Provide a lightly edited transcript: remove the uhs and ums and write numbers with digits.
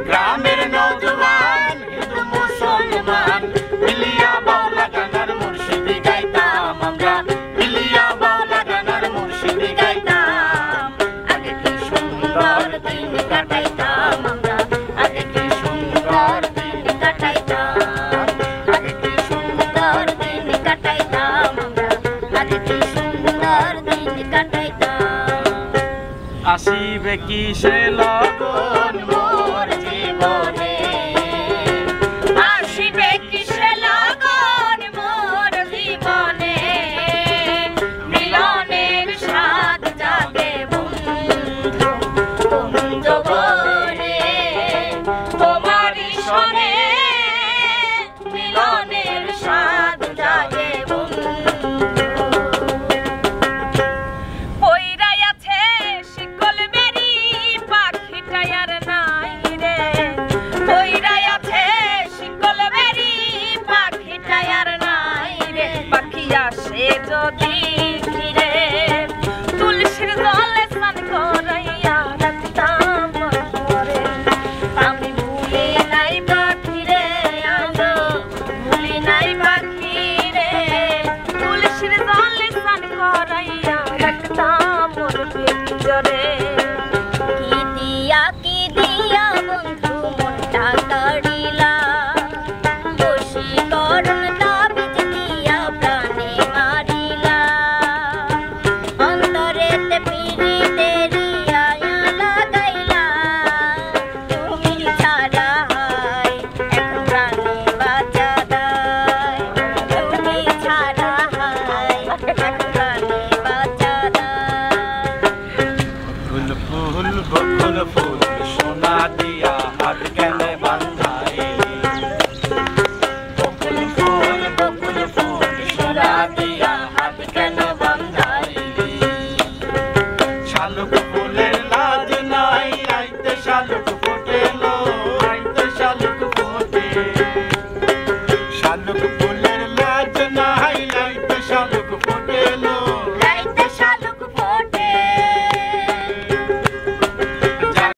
ग्रामेर नौजवान আসিবে কিসে লগন মোর জীবনে, আসিবে কিসে লগন মোর জীবনে, মিলনের স্বাদ জাগে বন্ধু কুঞ্জবনে, তোমারই সনে মিলনের স্বাদ জাগে বন্ধু। পইরাই আছে শিকল বেরি পাখিটাই আর নাই রে, পইরাই আছে শিকল বেরি পাখিটাই আর নাই রে, পাখি আসে যদি ফিরে তুলসীর জলে স্নান করাইয়া রাখতাম ঘরে, আমি ভুলি নাই পাখি রে, আলো ভুলি নাই পাখি রে, তুলসীর জলে স্নান করাইয়া রাখতাম মোর ভিতরে। কি দিয়া বন্ধু মনটা কাড়িলা, বশীকরণ তাবিজ দিয়া প্রাণে মারিলা, অন্তরেতে পিরিতেরি আয়া লাগাইলা, তুমি ছাড়া হায় এখন প্রাণে বাঁচা দায়, তুমি ছাড়া হায় এখন প্রাণে বাঁচা দায়। ফুল ফুল বকুল ফুল সোনা দিয়া হাত কেন বান্ধাইলি, বকুল ফুল সোনা দিয়া হাত কেন বান্ধাইলি, শালুক ফুলের লাজ নাই আইতে শালুক ফোটে লো, আইতে শালুক ফোটে, শালুক ফুলের লাজ নাই আইতে শালুক ফোটে।